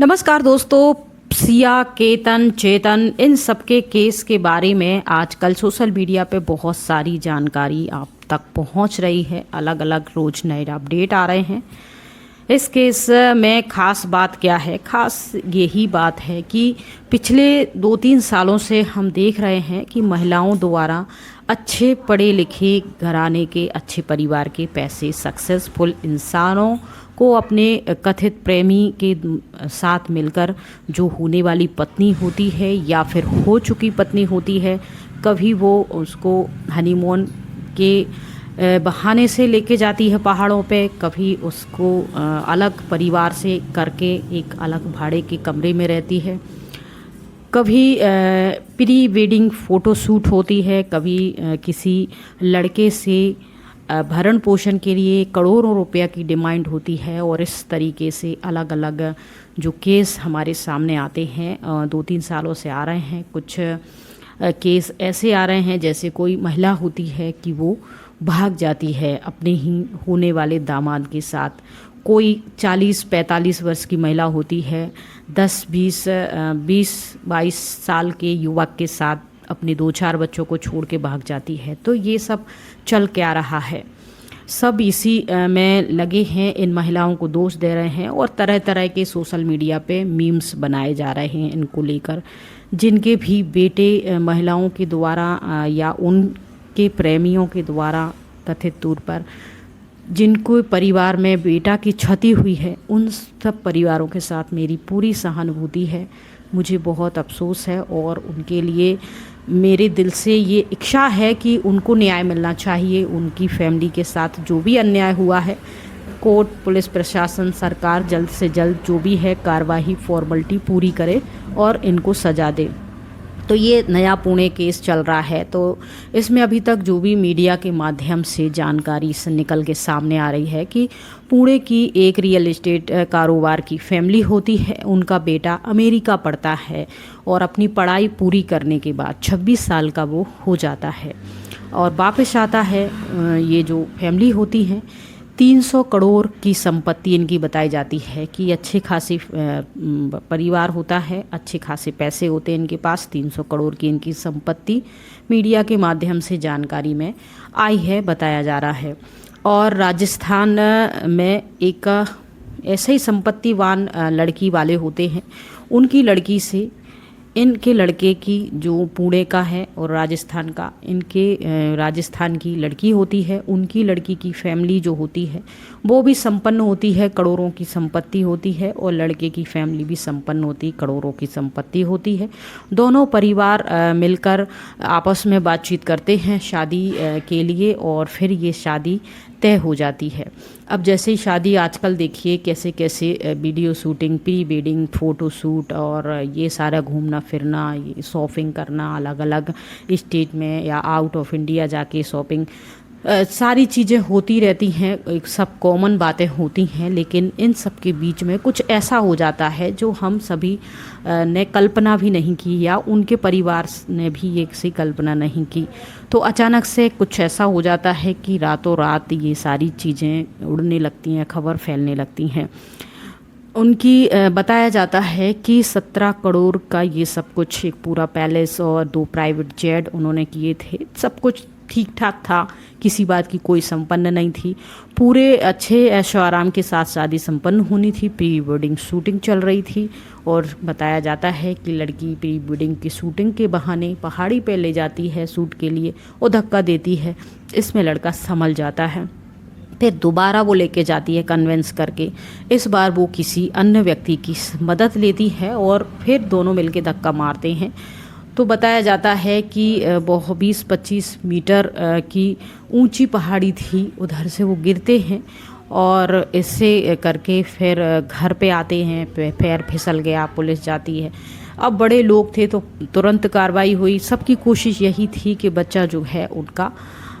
नमस्कार दोस्तों। सिया, केतन, चेतन, इन सबके केस के बारे में आजकल सोशल मीडिया पे बहुत सारी जानकारी आप तक पहुंच रही है। अलग अलग रोज नए अपडेट आ रहे हैं। इस केस में खास बात क्या है? खास यही बात है कि पिछले 2-3 सालों से हम देख रहे हैं कि महिलाओं द्वारा अच्छे पढ़े लिखे घराने के, अच्छे परिवार के, पैसे सक्सेसफुल इंसानों को अपने कथित प्रेमी के साथ मिलकर जो होने वाली पत्नी होती है या फिर हो चुकी पत्नी होती है, कभी वो उसको हनीमून के बहाने से लेके जाती है पहाड़ों पे, कभी उसको अलग परिवार से करके एक अलग भाड़े के कमरे में रहती है, कभी प्री वेडिंग फ़ोटो शूट होती है, कभी किसी लड़के से भरण पोषण के लिए करोड़ों रुपया की डिमांड होती है। और इस तरीके से अलग अलग जो केस हमारे सामने आते हैं 2-3 सालों से आ रहे हैं। कुछ केस ऐसे आ रहे हैं जैसे कोई महिला होती है कि वो भाग जाती है अपने ही होने वाले दामाद के साथ। कोई 40-45 वर्ष की महिला होती है 20-22 साल के युवक के साथ अपने 2-4 बच्चों को छोड़ के भाग जाती है। तो ये सब चल क्या रहा है? सब इसी में लगे हैं, इन महिलाओं को दोष दे रहे हैं और तरह तरह के सोशल मीडिया पे मीम्स बनाए जा रहे हैं इनको लेकर। जिनके भी बेटे महिलाओं के द्वारा या उनके प्रेमियों के द्वारा कथित तौर पर जिनको परिवार में बेटा की क्षति हुई है, उन सब परिवारों के साथ मेरी पूरी सहानुभूति है। मुझे बहुत अफसोस है और उनके लिए मेरे दिल से ये इच्छा है कि उनको न्याय मिलना चाहिए। उनकी फैमिली के साथ जो भी अन्याय हुआ है, कोर्ट, पुलिस प्रशासन, सरकार जल्द से जल्द जो भी है कार्रवाई फॉर्मेलिटी पूरी करे और इनको सज़ा दे। तो ये नया पुणे केस चल रहा है, तो इसमें अभी तक जो भी मीडिया के माध्यम से जानकारी से निकल के सामने आ रही है कि पुणे की एक रियल एस्टेट कारोबार की फैमिली होती है। उनका बेटा अमेरिका पढ़ता है और अपनी पढ़ाई पूरी करने के बाद 26 साल का वो हो जाता है और वापस आता है। ये जो फैमिली होती है 300 करोड़ की संपत्ति इनकी बताई जाती है कि अच्छे खासी परिवार होता है, अच्छे खासे पैसे होते हैं इनके पास। 300 करोड़ की इनकी संपत्ति मीडिया के माध्यम से जानकारी में आई है, बताया जा रहा है। और राजस्थान में एक ऐसे ही संपत्तिवान लड़की वाले होते हैं, उनकी लड़की से इनके लड़के की जो पुणे का है और राजस्थान का, इनके राजस्थान की लड़की होती है, उनकी लड़की की फैमिली जो होती है वो भी संपन्न होती है, करोड़ों की संपत्ति होती है। और लड़के की फैमिली भी संपन्न होती, करोड़ों की संपत्ति होती है। दोनों परिवार मिलकर आपस में बातचीत करते हैं शादी के लिए और फिर ये शादी तय हो जाती है। अब जैसे ही शादी आजकल देखिए कैसे कैसे video shooting, pre wedding photo shoot और ये सारा घूमना फिरना, ये शॉपिंग करना अलग अलग स्टेट में या आउट ऑफ इंडिया जाके शॉपिंग, सारी चीज़ें होती रहती हैं, एक सब कॉमन बातें होती हैं। लेकिन इन सब के बीच में कुछ ऐसा हो जाता है जो हम सभी ने कल्पना भी नहीं की या उनके परिवार ने भी ये सी कल्पना नहीं की। तो अचानक से कुछ ऐसा हो जाता है कि रातों रात ये सारी चीज़ें उड़ने लगती हैं, खबर फैलने लगती हैं। उनकी बताया जाता है कि 17 करोड़ का ये सब कुछ, एक पूरा पैलेस और 2 प्राइवेट जेट उन्होंने किए थे। सब कुछ ठीक ठाक था, किसी बात की कोई संपन्न नहीं थी। पूरे अच्छे ऐशो आराम के साथ शादी संपन्न होनी थी। प्री वेडिंग शूटिंग चल रही थी और बताया जाता है कि लड़की प्री वेडिंग की शूटिंग के बहाने पहाड़ी पे ले जाती है शूट के लिए और धक्का देती है। इसमें लड़का संभल जाता है, फिर दोबारा वो लेके जाती है कन्वेंस करके। इस बार वो किसी अन्य व्यक्ति की मदद लेती है और फिर दोनों मिलके धक्का मारते हैं। तो बताया जाता है कि वो 20-25 मीटर की ऊंची पहाड़ी थी, उधर से वो गिरते हैं और इससे करके फिर घर पे आते हैं। पैर फिसल गया, पुलिस जाती है। अब बड़े लोग थे तो तुरंत कार्रवाई हुई। सबकी कोशिश यही थी कि बच्चा जो है उनका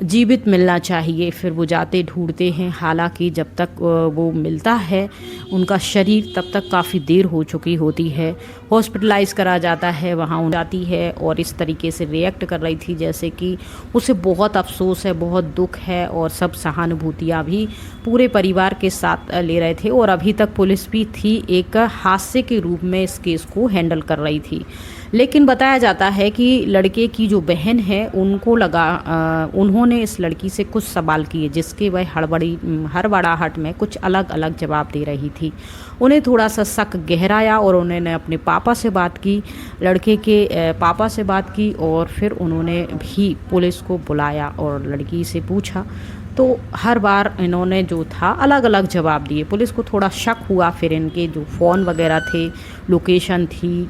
जीवित मिलना चाहिए। फिर वो जाते ढूंढते हैं, हालांकि जब तक वो मिलता है उनका शरीर तब तक काफ़ी देर हो चुकी होती है। हॉस्पिटलाइज करा जाता है, वहाँ जाती है और इस तरीके से रिएक्ट कर रही थी जैसे कि उसे बहुत अफसोस है, बहुत दुख है, और सब सहानुभूतियाँ भी पूरे परिवार के साथ ले रहे थे। और अभी तक पुलिस भी थी, एक हादसे के रूप में इस केस को हैंडल कर रही थी। लेकिन बताया जाता है कि लड़के की जो बहन है उनको उन्होंने इस लड़की से कुछ सवाल किए जिसके वह हड़बड़ाहट में कुछ अलग अलग जवाब दे रही थी। उन्हें थोड़ा सा शक गहराया और उन्होंने अपने पापा से बात की, लड़के के पापा से बात की, और फिर उन्होंने भी पुलिस को बुलाया और लड़की से पूछा। तो हर बार इन्होंने जो था अलग अलग जवाब दिए। पुलिस को थोड़ा शक हुआ, फिर इनके जो फ़ोन वगैरह थे, लोकेशन थी,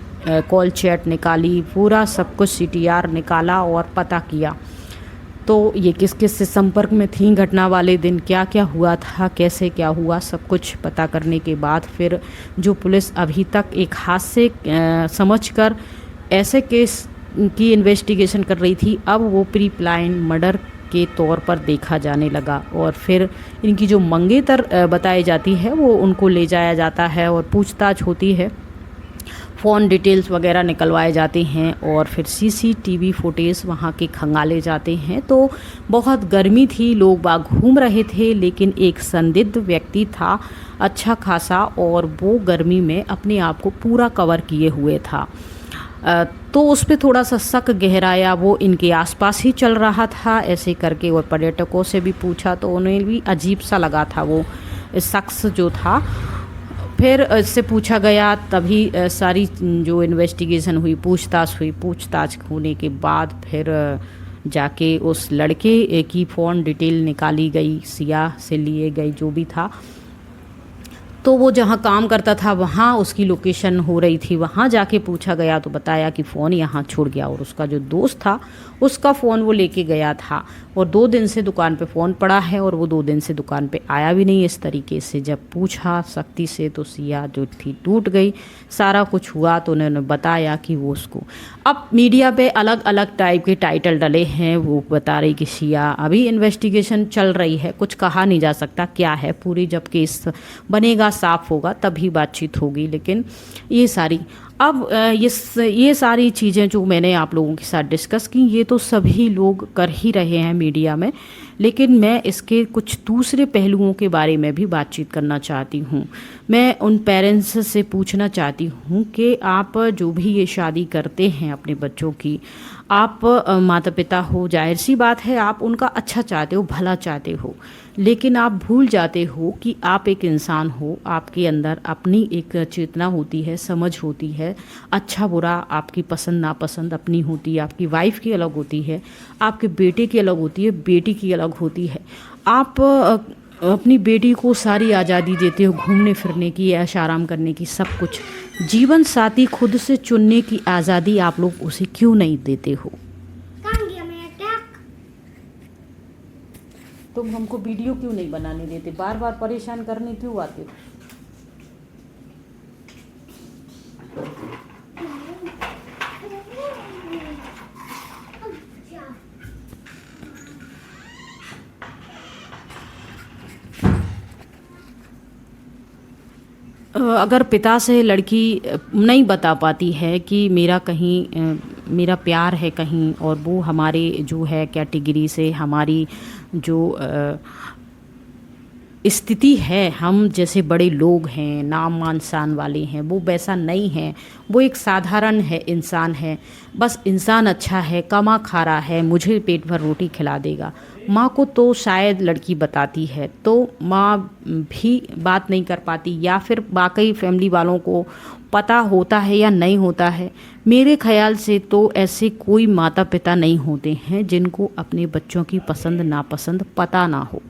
कॉल चैट निकाली, पूरा सब कुछ CTR निकाला और पता किया। तो ये किस किस से संपर्क में थी, घटना वाले दिन क्या क्या हुआ था, कैसे क्या हुआ, सब कुछ पता करने के बाद फिर जो पुलिस अभी तक एक हादसे समझकर ऐसे केस की इन्वेस्टिगेशन कर रही थी, अब वो प्री प्लान मर्डर के तौर पर देखा जाने लगा। और फिर इनकी जो मंगेतर बताई जाती है वो उनको ले जाया जाता है और पूछताछ होती है, फ़ोन डिटेल्स वगैरह निकलवाए जाते हैं और फिर CCTV फुटेज वहाँ के खंगाले जाते हैं। तो बहुत गर्मी थी, लोग बाग घूम रहे थे, लेकिन एक संदिग्ध व्यक्ति था अच्छा खासा, और वो गर्मी में अपने आप को पूरा कवर किए हुए था। तो उस पर थोड़ा सा शक गहराया, वो इनके आसपास ही चल रहा था ऐसे करके। और पर्यटकों से भी पूछा तो उन्हें भी अजीब सा लगा था वो शख्स जो था। फिर इससे पूछा गया, तभी सारी जो इन्वेस्टिगेशन हुई, पूछताछ होने के बाद फिर जाके उस लड़के की फ़ोन डिटेल निकाली गई, सिया से लिए गई जो भी था। तो वो जहाँ काम करता था वहाँ उसकी लोकेशन हो रही थी, वहाँ जाके पूछा गया तो बताया कि फ़ोन यहाँ छूट गया, और उसका जो दोस्त था उसका फ़ोन वो लेके गया था और 2 दिन से दुकान पे फ़ोन पड़ा है और वो 2 दिन से दुकान पे आया भी नहीं। इस तरीके से जब पूछा सख्ती से तो सिया जो थी टूट गई। सारा कुछ हुआ तो उन्होंने बताया कि वो उसको, अब मीडिया पे अलग अलग टाइप के टाइटल डले हैं, वो बता रही कि सिया अभी इन्वेस्टिगेशन चल रही है, कुछ कहा नहीं जा सकता क्या है पूरी, जब केस बनेगा साफ होगा तभी बातचीत होगी। लेकिन ये सारी ये सारी चीज़ें जो मैंने आप लोगों के साथ डिस्कस की, ये तो सभी लोग कर ही रहे हैं मीडिया में, लेकिन मैं इसके कुछ दूसरे पहलुओं के बारे में भी बातचीत करना चाहती हूँ। मैं उन पेरेंट्स से पूछना चाहती हूँ कि आप जो भी ये शादी करते हैं अपने बच्चों की, आप माता पिता हो, जाहिर सी बात है आप उनका अच्छा चाहते हो, भला चाहते हो, लेकिन आप भूल जाते हो कि आप एक इंसान हो, आपके अंदर अपनी एक चेतना होती है, समझ होती है, अच्छा बुरा आपकी पसंद नापसंद अपनी होती है, आपकी वाइफ की अलग होती है, आपके बेटे की अलग होती है, बेटी की अलग होती है। आप अपनी बेटी को सारी आज़ादी देते हो, घूमने फिरने की, ऐश आराम करने की, सब कुछ। जीवन साथी खुद से चुनने की आज़ादी आप लोग उसे क्यों नहीं देते हो? तुम हमको वीडियो क्यों नहीं बनाने देते? बार बार परेशान करने क्यों आते हो? अगर पिता से लड़की नहीं बता पाती है कि मेरा कहीं मेरा प्यार है कहीं, और वो हमारे जो है कैटेगरी से, हमारी जो स्थिति है, हम जैसे बड़े लोग हैं, नाम मान शान वाले हैं, वो वैसा नहीं है, वो एक साधारण है, इंसान है, बस इंसान अच्छा है, कमा खा रहा है, मुझे पेट भर रोटी खिला देगा। माँ को तो शायद लड़की बताती है तो माँ भी बात नहीं कर पाती, या फिर बाकी फैमिली वालों को पता होता है या नहीं होता है। मेरे ख्याल से तो ऐसे कोई माता पिता नहीं होते हैं जिनको अपने बच्चों की पसंद नापसंद पता ना हो।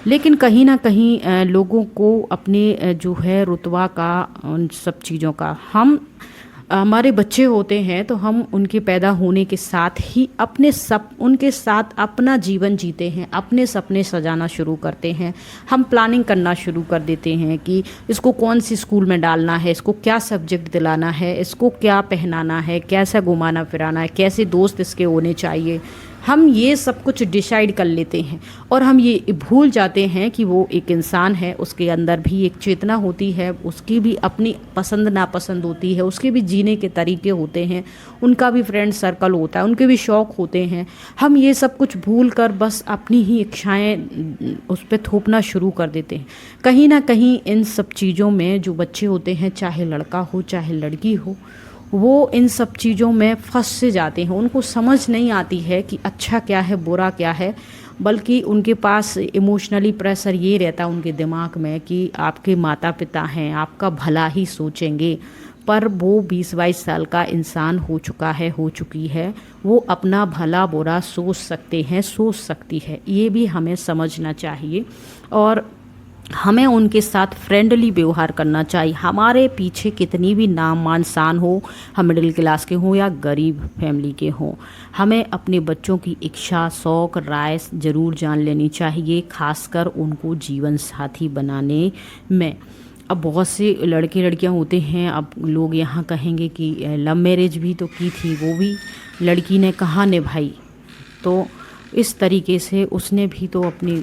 लेकिन कहीं ना कहीं लोगों को अपने जो है रुतबा का, उन सब चीज़ों का, हमारे बच्चे होते हैं तो हम उनके पैदा होने के साथ ही उनके साथ अपना जीवन जीते हैं, अपने सपने सजाना शुरू करते हैं, हम प्लानिंग करना शुरू कर देते हैं कि इसको कौन सी स्कूल में डालना है, इसको क्या सब्जेक्ट दिलाना है, इसको क्या पहनाना है, कैसा घुमाना फिराना है, कैसे दोस्त इसके होने चाहिए। हम ये सब कुछ डिसाइड कर लेते हैं और हम ये भूल जाते हैं कि वो एक इंसान है, उसके अंदर भी एक चेतना होती है, उसकी भी अपनी पसंद नापसंद होती है, उसके भी जीने के तरीके होते हैं, उनका भी फ्रेंड सर्कल होता है, उनके भी शौक़ होते हैं। हम ये सब कुछ भूल कर बस अपनी ही इच्छाएं उस पर थोपना शुरू कर देते हैं। कहीं ना कहीं इन सब चीज़ों में जो बच्चे होते हैं, चाहे लड़का हो चाहे लड़की हो, वो इन सब चीज़ों में फंस से जाते हैं। उनको समझ नहीं आती है कि अच्छा क्या है बुरा क्या है, बल्कि उनके पास इमोशनली प्रेशर ये रहता है उनके दिमाग में कि आपके माता पिता हैं, आपका भला ही सोचेंगे। पर वो 20-22 साल का इंसान हो चुका है, हो चुकी है, वो अपना भला बुरा सोच सकते हैं, सोच सकती है, ये भी हमें समझना चाहिए। और हमें उनके साथ फ्रेंडली व्यवहार करना चाहिए। हमारे पीछे कितनी भी नाम मान शान हो, हम मिडिल क्लास के हों या गरीब फैमिली के हों, हमें अपने बच्चों की इच्छा शौक़ राय ज़रूर जान लेनी चाहिए, खासकर उनको जीवन साथी बनाने में। अब बहुत से लड़के लड़कियां होते हैं, अब लोग यहाँ कहेंगे कि लव मैरिज भी तो की थी, वो भी लड़की ने कहाँ निभाई। तो इस तरीके से उसने भी तो अपनी,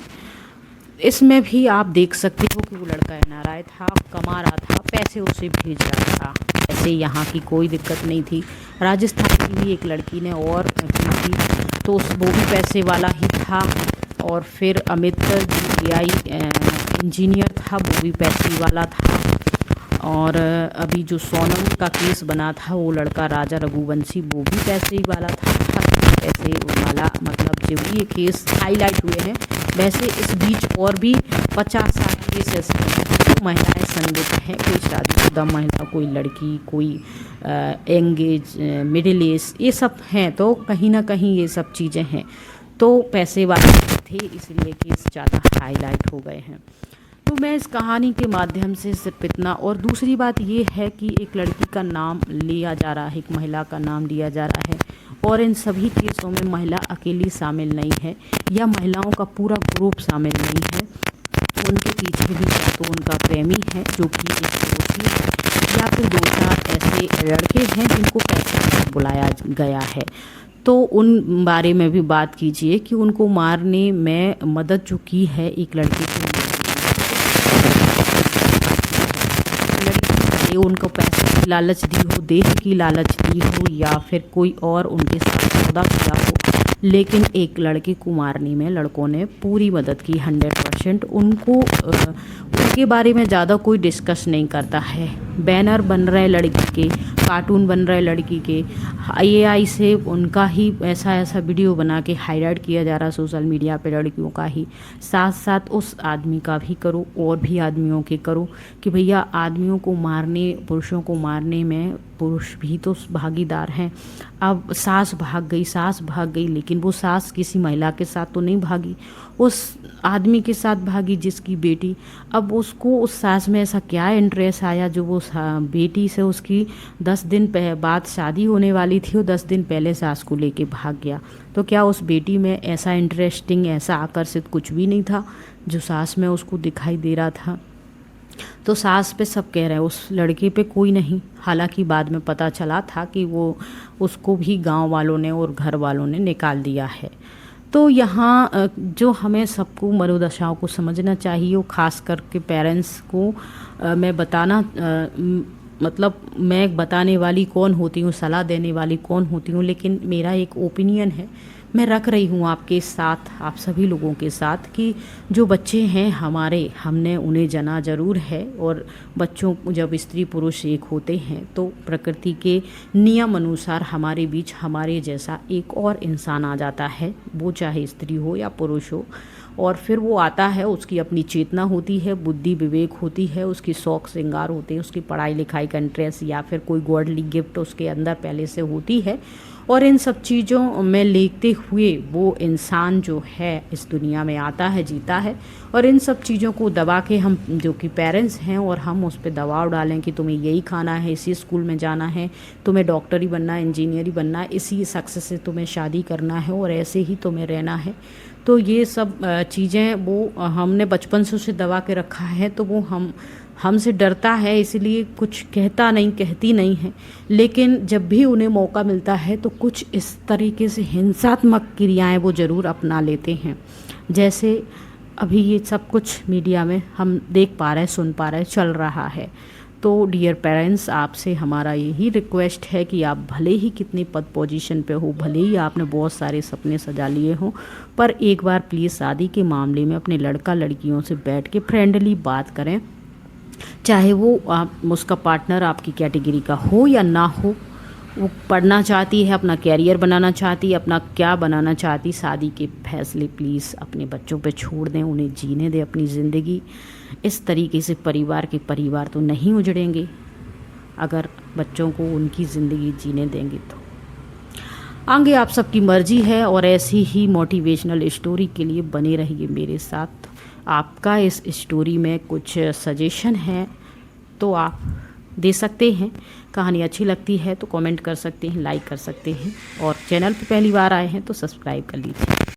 इसमें भी आप देख सकते हो कि वो लड़का एनआरआई था, कमा रहा था, पैसे उसे भेज रहा था, ऐसे यहाँ की कोई दिक्कत नहीं थी। राजस्थान की भी एक लड़की ने और की थी, तो वो भी पैसे वाला ही था। और फिर अमित जो एआई इंजीनियर था, वो भी पैसे वाला था। और अभी जो सोनम का केस बना था, वो लड़का राजा रघुवंशी, वो भी पैसे ही वाला था। पैसे वाला मतलब जो भी ये केस हाईलाइट हुए हैं, वैसे इस बीच और भी 50-60 केस ऐसे हैं जो महिलाएं संदिग्ध हैं। कोई शादीशुदा महिला, कोई लड़की, कोई एंगेज, मिडिल एज, ये सब हैं। तो कहीं ना कहीं ये सब चीज़ें हैं, तो पैसे वाले थे, इसलिए केस ज़्यादा हाईलाइट हो गए हैं। तो मैं इस कहानी के माध्यम से सिर्फ इतना, और दूसरी बात ये है कि एक लड़की का नाम लिया जा रहा है, एक महिला का नाम लिया जा रहा है, और इन सभी केसों में महिला अकेली शामिल नहीं है या महिलाओं का पूरा ग्रुप शामिल नहीं है। उनके पीछे भी तो उनका प्रेमी है जो कि एक दोषी है, या फिर 2-4 ऐसे लड़के हैं जिनको पैसे बुलाया गया है। तो उन बारे में भी बात कीजिए कि उनको मारने में मदद जो की है एक लड़के की, उनको पैसे की लालच दी हो, देह की लालच दी हो, या फिर कोई और उनके साथ सौदा किया हो, लेकिन एक लड़के को मारने में लड़कों ने पूरी मदद की 100%। उनके बारे में ज़्यादा कोई डिस्कस नहीं करता है। बैनर बन रहे लड़की के, कार्टून बन रहे लड़की के, एआई से उनका ही ऐसा वीडियो बना के हाईलाइट किया जा रहा सोशल मीडिया पे लड़कियों का ही। साथ साथ उस आदमी का भी करो और भी आदमियों के करो कि भैया आदमियों को मारने, पुरुषों को मारने में पुरुष भी तो भागीदार हैं। अब सास भाग गई, लेकिन वो सास किसी महिला के साथ तो नहीं भागी, उस आदमी के साथ भागी जिसकी बेटी। अब उसको उस सास में ऐसा क्या इंटरेस्ट आया जो वो बेटी से, उसकी 10 दिन बाद शादी होने वाली थी, वो 10 दिन पहले सास को लेके भाग गया। तो क्या उस बेटी में ऐसा इंटरेस्टिंग, ऐसा आकर्षित कुछ भी नहीं था जो सास में उसको दिखाई दे रहा था? तो सास पे सब कह रहे हैं, उस लड़के पे कोई नहीं। हालांकि बाद में पता चला था कि वो उसको भी गांव वालों ने और घर वालों ने निकाल दिया है। तो यहाँ जो हमें सबको मनोदशाओं को समझना चाहिए, वो खास करके पेरेंट्स को मैं बताना मतलब मैं बताने वाली कौन होती हूँ, सलाह देने वाली कौन होती हूँ, लेकिन मेरा एक ओपिनियन है, मैं रख रही हूँ आपके साथ, आप सभी लोगों के साथ, कि जो बच्चे हैं हमारे, हमने उन्हें जना ज़रूर है। और बच्चों जब स्त्री पुरुष एक होते हैं तो प्रकृति के नियम अनुसार हमारे बीच हमारे जैसा एक और इंसान आ जाता है, वो चाहे स्त्री हो या पुरुष हो। और फिर वो आता है, उसकी अपनी चेतना होती है, बुद्धि विवेक होती है, उसकी शौक श्रृंगार होते हैं, उसकी पढ़ाई लिखाई का इंटरेस्ट या फिर कोई गॉडली गिफ्ट उसके अंदर पहले से होती है। और इन सब चीज़ों में लेते हुए वो इंसान जो है इस दुनिया में आता है, जीता है। और इन सब चीज़ों को दबा के हम जो कि पेरेंट्स हैं, और हम उस पर दबाव डालें कि तुम्हें यही खाना है, इसी स्कूल में जाना है, तुम्हें डॉक्टर ही बनना है, इंजीनियर ही बनना है, इसी शख्स से तुम्हें शादी करना है और ऐसे ही तुम्हें रहना है। तो ये सब चीज़ें वो हमने बचपन से उसे दबा के रखा है, तो वो हमसे डरता है, इसलिए कुछ कहती नहीं है, लेकिन जब भी उन्हें मौका मिलता है तो कुछ इस तरीके से हिंसात्मक क्रियाएं वो ज़रूर अपना लेते हैं। जैसे अभी ये सब कुछ मीडिया में हम देख पा रहे हैं, सुन पा रहे हैं, चल रहा है। तो डियर पेरेंट्स, आपसे हमारा यही रिक्वेस्ट है कि आप भले ही कितनी पद पोजीशन पे हो, भले ही आपने बहुत सारे सपने सजा लिए हों, पर एक बार प्लीज़ शादी के मामले में अपने लड़का लड़कियों से बैठ के फ्रेंडली बात करें। चाहे वो उसका पार्टनर आपकी कैटेगरी का हो या ना हो, वो पढ़ना चाहती है, अपना कैरियर बनाना चाहती है, अपना क्या बनाना चाहती, शादी के फैसले प्लीज़ अपने बच्चों पे छोड़ दें, उन्हें जीने दें अपनी ज़िंदगी। इस तरीके से परिवार तो नहीं उजड़ेंगे अगर बच्चों को उनकी ज़िंदगी जीने देंगे तो। आगे आप सबकी मर्जी है, और ऐसी ही मोटिवेशनल स्टोरी के लिए बने रहिए मेरे साथ। आपका इस स्टोरी में कुछ सजेशन है तो आप दे सकते हैं। कहानी अच्छी लगती है तो कमेंट कर सकते हैं, लाइक कर सकते हैं, और चैनल पर पहली बार आए हैं तो सब्सक्राइब कर लीजिए।